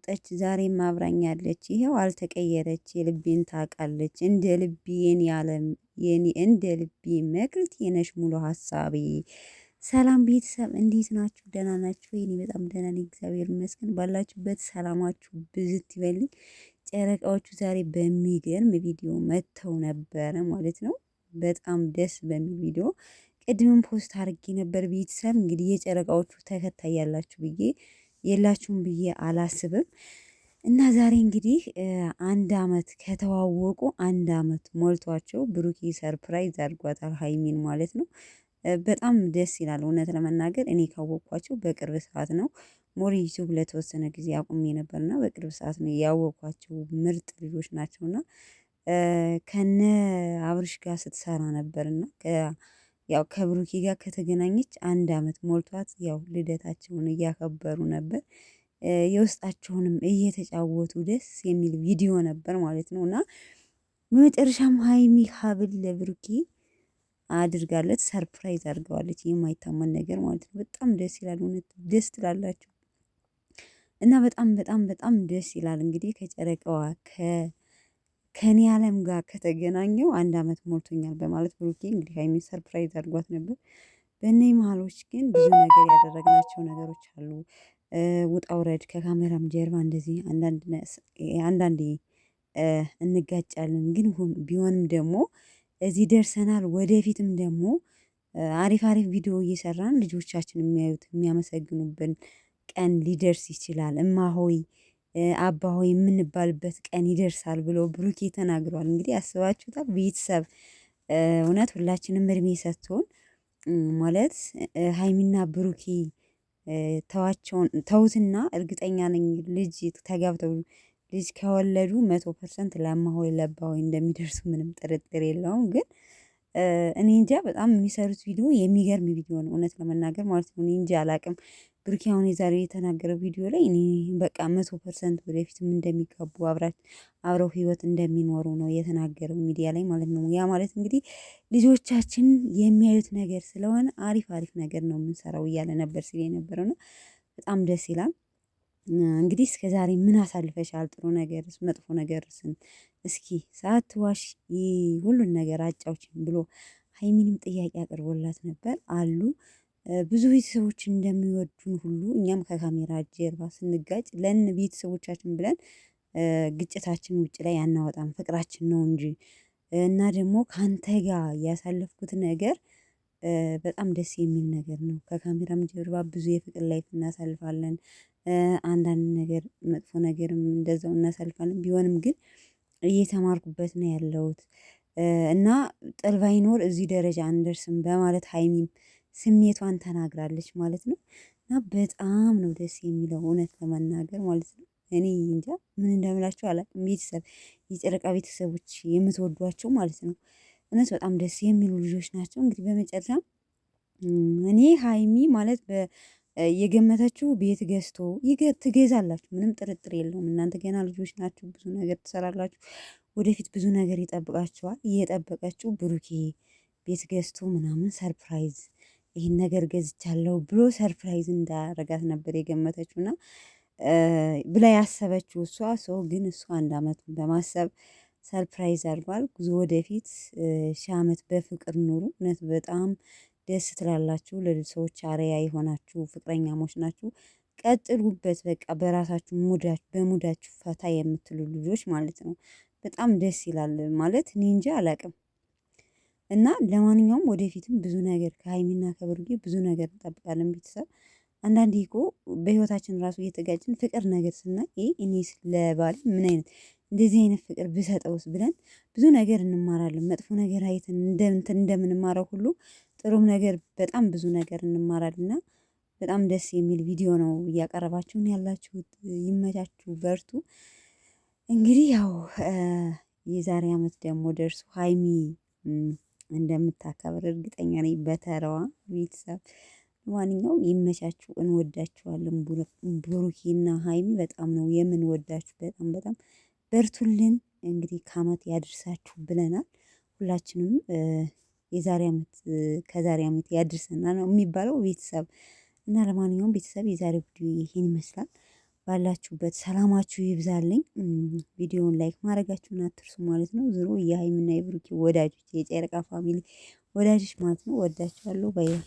መጠች ዛሬም አብራኛለች ይኸው አልተቀየረች የልቤን ታውቃለች እንደ ልቤ የኔ ዓለም የኔ እንደ ልቤ መክሊት የነሽ ሙሉ ሀሳቤ። ሰላም ቤተሰብ እንዴት ናችሁ? ደህና ናችሁ ወይ? እኔ በጣም ደህና ነኝ እግዚአብሔር ይመስገን። ባላችሁበት ሰላማችሁ ብዝት ይበልኝ። ጨረቃዎቹ ዛሬ በሚገርም ቪዲዮ መጥተው ነበረ ማለት ነው። በጣም ደስ በሚል ቪዲዮ ቅድምም ፖስት አድርጌ ነበር። ቤተሰብ እንግዲህ የጨረቃዎቹ ተከታይ ያላችሁ ብዬ የላችሁም ብዬ አላስብም። እና ዛሬ እንግዲህ አንድ አመት ከተዋወቁ አንድ አመት ሞልቷቸው ብሩኬ ሰርፕራይዝ አድርጓታል ሀይሚን ማለት ነው። በጣም ደስ ይላል። እውነት ለመናገር እኔ ካወቅኳቸው በቅርብ ሰዓት ነው። ሞር ዩቲዩብ ለተወሰነ ጊዜ አቁሜ ነበርና በቅርብ ሰዓት ነው ያወቅኳቸው። ምርጥ ልጆች ናቸውና ከነ አብርሽ ጋር ስትሰራ ነበርና ያው ከብሩኬ ጋር ከተገናኘች አንድ አመት ሞልቷት ያው ልደታቸውን እያከበሩ ነበር። የውስጣቸውንም እየተጫወቱ ደስ የሚል ቪዲዮ ነበር ማለት ነው። እና በመጨረሻም ሀይሚ ሀብል ለብሩኬ አድርጋለት ሰርፕራይዝ አድርገዋለች። የማይታመን ነገር ማለት ነው። በጣም ደስ ይላል። እውነት ደስ ትላላችሁ። እና በጣም በጣም በጣም ደስ ይላል። እንግዲህ ከጨረቃዋ ከኔ አለም ጋር ከተገናኘው አንድ አመት ሞልቶኛል በማለት ብሩኬ እንግዲህ ሀይሚን ሰርፕራይዝ አድርጓት ነበር። በእነዚህ መሀሎች ግን ብዙ ነገር ያደረግናቸው ነገሮች አሉ። ውጣ ውረድ ከካሜራም ጀርባ እንደዚህ አንዳንዴ እንጋጫለን። ግን ቢሆንም ደግሞ እዚህ ደርሰናል። ወደፊትም ደግሞ አሪፍ አሪፍ ቪዲዮ እየሰራን ልጆቻችን የሚያዩት የሚያመሰግኑብን ቀን ሊደርስ ይችላል። እማሆይ አባሆይ የምንባልበት ቀን ይደርሳል ብሎ ብሩኬ ተናግሯል። እንግዲህ አስባችሁታል ቤተሰብ? እውነት ሁላችንም እድሜ ሰጥቶን ማለት ሀይሚና ብሩኬ ተውትና እርግጠኛ ነኝ ልጅ ተጋብተው ልጅ ከወለዱ 100% ለማሆይ ለባሆይ እንደሚደርሱ ምንም ጥርጥር የለውም። ግን እኔ እንጃ በጣም የሚሰሩት ቪዲዮ የሚገርም ቪዲዮ ነው እውነት ለመናገር ማለት ነው። እኔ እንጃ አላቅም። ብሩኬ አሁን የዛሬው የተናገረው ቪዲዮ ላይ እኔ በቃ 100% ወደፊትም እንደሚጋቡ አብረው ህይወት እንደሚኖሩ ነው የተናገረው ሚዲያ ላይ ማለት ነው። ያ ማለት እንግዲህ ልጆቻችን የሚያዩት ነገር ስለሆነ አሪፍ አሪፍ ነገር ነው የምንሰራው እያለ ነበር ሲል የነበረው ነው። በጣም ደስ ይላል። እንግዲህ እስከ ዛሬ ምን አሳልፈሻል? ጥሩ ነገርስ መጥፎ ነገርስን እስኪ ሳትዋሽ ሁሉን ነገር አጫውችን ብሎ ሀይሚንም ጥያቄ አቅርቦላት ነበር አሉ። ብዙ ቤተሰቦች እንደሚወዱን ሁሉ እኛም ከካሜራ ጀርባ ስንጋጭ ቤተሰቦቻችን ብለን ግጭታችን ውጭ ላይ አናወጣም፣ ፍቅራችን ነው እንጂ። እና ደግሞ ካንተ ጋር ያሳለፍኩት ነገር በጣም ደስ የሚል ነገር ነው። ከካሜራም ጀርባ ብዙ የፍቅር ላይፍ እናሳልፋለን። አንዳንድ ነገር መጥፎ ነገርም እንደዛው እናሳልፋለን። ቢሆንም ግን እየተማርኩበት ነው ያለሁት እና ጥል ባይኖር እዚህ ደረጃ አንደርስም በማለት ሀይሚም ስሜቷን ተናግራለች ማለት ነው። እና በጣም ነው ደስ የሚለው እውነት ለመናገር ማለት ነው። እኔ እንጃ ምን እንደምላቸው አላውቅም። ቤተሰብ የጨረቃ ቤተሰቦች የምትወዷቸው ማለት ነው። እውነት በጣም ደስ የሚሉ ልጆች ናቸው። እንግዲህ በመጨረሻ እኔ ሀይሚ ማለት የገመተችው ቤት ገዝቶ ትገዛላችሁ፣ ምንም ጥርጥር የለውም። እናንተ ገና ልጆች ናችሁ፣ ብዙ ነገር ትሰራላችሁ። ወደፊት ብዙ ነገር ይጠብቃችኋል። እየጠበቀችው ብሩኬ ቤት ገዝቶ ምናምን ሰርፕራይዝ ይህን ነገር ገዝቻለሁ ብሎ ሰርፕራይዝ እንዳረጋት ነበር የገመተችው እና ብላ ያሰበችው እሷ ሰው ግን እሷ አንድ አመቱን በማሰብ ሰርፕራይዝ አድርጓል። ጉዞ ወደፊት 1000 አመት በፍቅር ኑሩ። እውነት በጣም ደስ ትላላችሁ። ለሰዎች አርአያ የሆናችሁ ፍቅረኛሞች ናችሁ። ቀጥሉበት። በቃ በራሳችሁ በሙዳችሁ ፈታ የምትሉ ልጆች ማለት ነው። በጣም ደስ ይላል ማለት እኔ እንጃ አላቅም። እና ለማንኛውም ወደፊትም ብዙ ነገር ከሀይሚና ከብሩኬ ብዙ ነገር እንጠብቃለን። ቤተሰብ አንዳንዴ እኮ በህይወታችን ራሱ እየተጋጭን ፍቅር ነገር ስናይ እኔስ ለባሌ ምን አይነት እንደዚህ አይነት ፍቅር ብሰጠውስ ብለን ብዙ ነገር እንማራለን። መጥፎ ነገር አይተን እንደምንማረው ሁሉ ጥሩም ነገር በጣም ብዙ ነገር እንማራለንና በጣም ደስ የሚል ቪዲዮ ነው እያቀረባችሁን ያላችሁት። ይመቻችሁ፣ በርቱ። እንግዲህ ያው የዛሬ አመት ደግሞ ደርሶ ሀይሚ እንደምታከብር እርግጠኛ ነኝ በተራዋ ቤተሰብ። ለማንኛውም ይመቻችሁ፣ እንወዳችኋለን። ብሩኬና ሀይሚ በጣም ነው የምንወዳችሁ። በጣም በጣም በርቱልን። እንግዲህ ከአመት ያድርሳችሁ ብለናል ሁላችንም። የዛሬ አመት ከዛሬ አመት ያድርሰናል ነው የሚባለው ቤተሰብ። እና ለማንኛውም ቤተሰብ የዛሬው ቪዲዮ ይሄን ይመስላል። ባላችሁበት ሰላማችሁ ይብዛልኝ። ቪዲዮውን ላይክ ማድረጋችሁን አትርሱ ማለት ነው። ዞሮ የሀይሚና የብሩኬ ወዳጆች የጨረቃ ፋሚሊ ወዳጆች ማለት ነው። ወዳችኋለሁ። ባይ ባይ።